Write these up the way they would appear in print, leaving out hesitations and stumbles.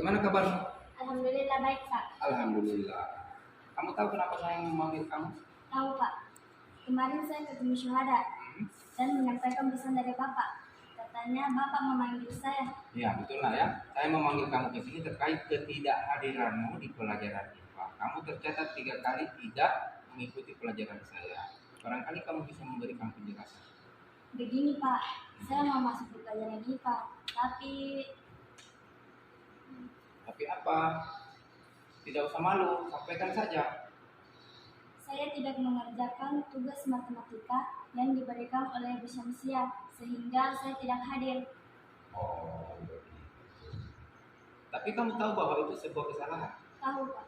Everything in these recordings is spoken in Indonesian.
Bagaimana kabarmu? Alhamdulillah baik Pak. Alhamdulillah. Kamu tahu kenapa saya memanggil kamu? Tahu Pak, kemarin saya ketemu syuhada dan menyampaikan pesan dari Bapak. Katanya Bapak memanggil saya. Ya, betul lah ya. Saya memanggil kamu ke sini terkait ketidakhadiranmu di pelajaran IPA. Kamu tercatat 3 kali tidak mengikuti pelajaran saya. Barangkali kamu bisa memberikan penjelasan. Begini Pak, saya mau masuk di pelajaran IPA, Tapi apa? Tidak usah malu, sampaikan saja. saya tidak mengerjakan tugas matematika yang diberikan oleh Bu Syamsiah, sehingga saya tidak hadir. Oh, begitu. Tapi kamu tahu bahwa itu sebuah kesalahan. Tahu Pak.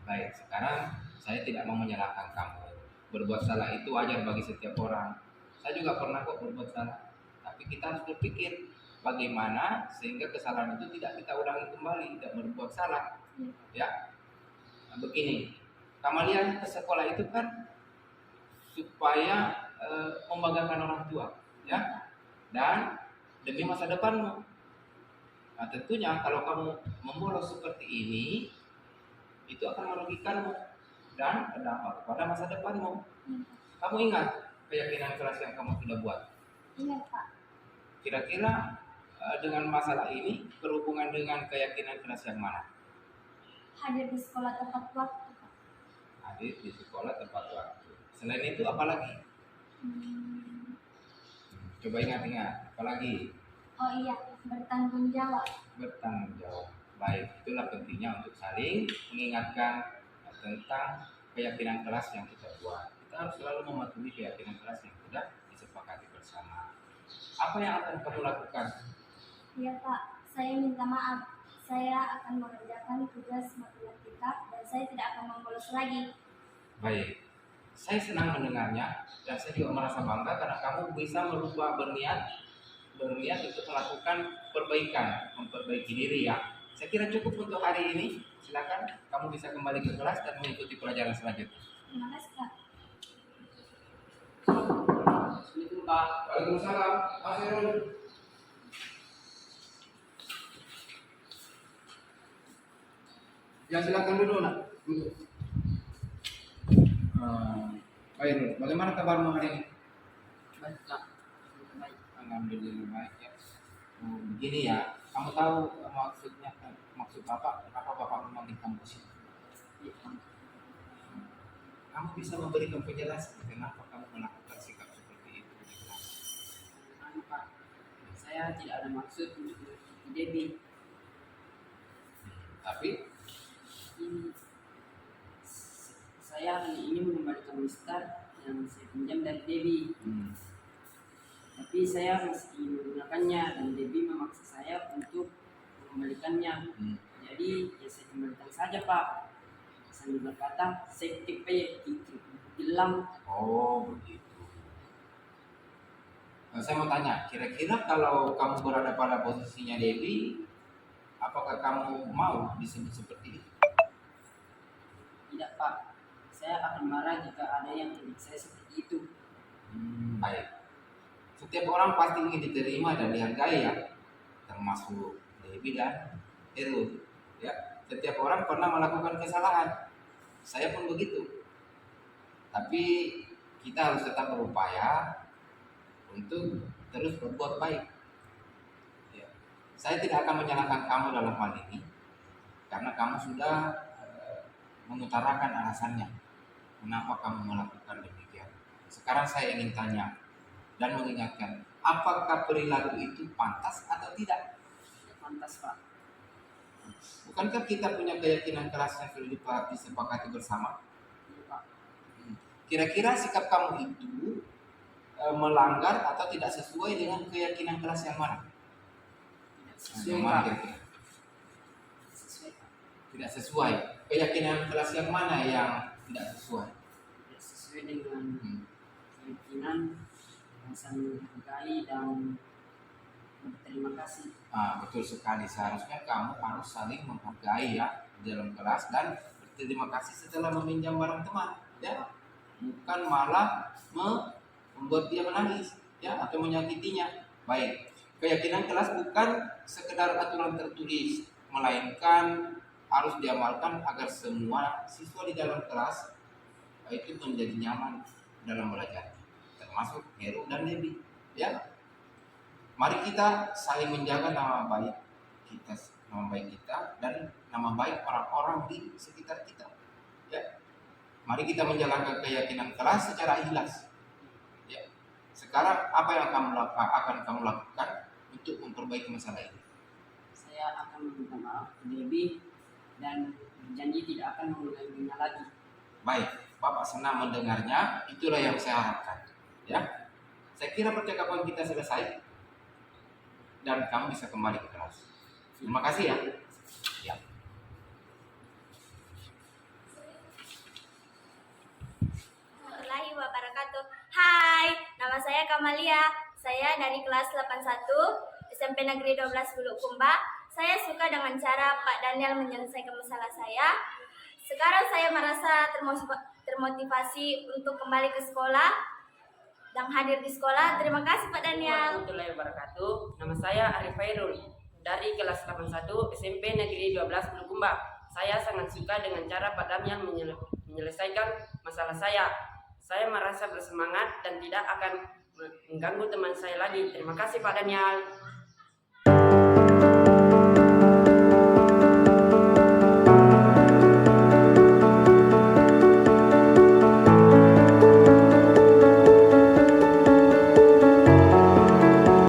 Baik, sekarang saya tidak mau menyalahkan kamu. Berbuat salah itu wajar bagi setiap orang. Saya juga pernah kok berbuat salah. Tapi kita harus berpikir bagaimana sehingga kesalahan itu tidak kita ulangi kembali, tidak berbuat salah. Ya, nah, begini. Kamalia ke sekolah itu kan supaya membanggakan orang tua, ya, dan demi masa depanmu. Nah, tentunya kalau kamu membolos seperti ini, itu akan merugikanmu dan berdampak pada masa depanmu. Kamu ingat keyakinan keras yang kamu sudah buat? Ingat Pak. Kira-kira dengan masalah ini berhubungan dengan keyakinan keras yang mana? Hadir di sekolah tepat waktu Pak. Hadir di sekolah tepat waktu. Selain itu apa lagi? Coba ingat-ingat, apa lagi? Oh iya, bertanggung jawab. Bertanggung jawab. Baik, itulah pentingnya untuk saling mengingatkan tentang keyakinan keras yang kita buat. Kita harus selalu mematuhi keyakinan keras yang sudah disepakati bersama. Apa yang akan kamu lakukan? Iya Pak, saya minta maaf. Saya akan mengerjakan tugas matematika dan saya tidak akan membolos lagi. Baik, saya senang mendengarnya dan saya juga merasa bangga karena kamu bisa merubah berniat untuk melakukan perbaikan, memperbaiki diri ya. Saya kira cukup untuk hari ini. Silakan kamu bisa kembali ke kelas dan mengikuti pelajaran selanjutnya. Terima kasih Pak. Assalamualaikum Pak. Waalaikumsalam. Mas Irul. Ya silakan duduk nak. Duduk. Pak Irul, bagaimana kabarmu hari ini? Baik, Kak. Baik. Alhamdulillah baik ya. Begini ya, kamu tahu maksud Bapak, kenapa Bapak memanggil kamu ke sini? Iya, Kak. Kamu bisa memberikan penjelasan kenapa kamu melakukan sikap seperti itu di kelas? Anu, Pak. Saya tidak ada maksud untuk menyakiti Debbie. Tapi Ini saya hanya ingin mengembalikan Mister yang saya pinjam dari Debbie. Tapi saya masih ingin menggunakannya dan Debbie memaksa saya untuk mengembalikannya. Jadi ya saya kembalikan saja, Pak. Sambil berkata, sekti itu bilang. oh begitu. Nah, saya mau tanya, kira-kira kalau kamu berada pada posisinya Debbie, apakah kamu mau disebut seperti itu? Tidak, Pak. Saya akan marah jika ada yang mendidik saya seperti itu. Baik. Setiap orang pasti ingin diterima dan dihargai ya, termasuk Debbie dan Erul. Ya, setiap orang pernah melakukan kesalahan. Saya pun begitu. Tapi kita harus tetap berupaya untuk terus berbuat baik. Ya. Saya tidak akan menyalahkan kamu dalam hal ini, karena kamu sudah mengutarakan alasannya kenapa kamu melakukan demikian. Sekarang saya ingin tanya dan mengingatkan, apakah perilaku itu pantas atau tidak? Pantas, Pak. Bukankah kita punya keyakinan keras yang sudah disepakati bersama? Iya, Pak. Kira-kira sikap kamu itu melanggar atau tidak sesuai dengan keyakinan keras yang mana? Tidak Yang sesuai, mana Pak. kira-kira? Sesuai, Pak. Tidak sesuai. Keyakinan keras yang mana yang tidak sesuai? Tidak sesuai dengan keyakinan yang saling menghargai dan berterima kasih. Betul sekali. Seharusnya kamu harus saling menghargai ya di dalam kelas dan berterima kasih setelah meminjam barang teman, ya. Bukan malah membuat dia menangis, ya, atau menyakitinya. Baik. Keyakinan kelas bukan sekedar aturan tertulis, melainkan harus diamalkan agar semua siswa di dalam kelas itu menjadi nyaman dalam belajar, termasuk Heru dan Debbie. Ya, mari kita saling menjaga nama baik kita dan nama baik orang-orang di sekitar kita. Ya, mari kita menjalankan keyakinan kelas secara ikhlas. Ya, sekarang apa yang akan kamu lakukan untuk memperbaiki masalah ini? Saya akan meminta maaf ke Debbie dan berjanji tidak akan mengulanginya lagi. Baik, Bapak senang mendengarnya. Itulah yang saya harapkan. Ya, saya kira percakapan kita selesai dan kamu bisa kembali ke kelas. Terima kasih ya. Ya. Warahmatullahi wabarakatuh. Hai, nama saya Kamalia. Saya dari kelas 81 SMP Negeri 12 Bulukumba. Saya suka dengan cara Pak Daniel menyelesaikan masalah saya. Sekarang saya merasa termotivasi untuk kembali ke sekolah dan hadir di sekolah. Terima kasih Pak Daniel. Warahmatullahi wabarakatuh. Nama saya Arif Fairul dari kelas 81 SMP Negeri 12 Bulukumba. Saya sangat suka dengan cara Pak Daniel menyelesaikan masalah saya. Saya merasa bersemangat dan tidak akan mengganggu teman saya lagi. Terima kasih Pak Daniel.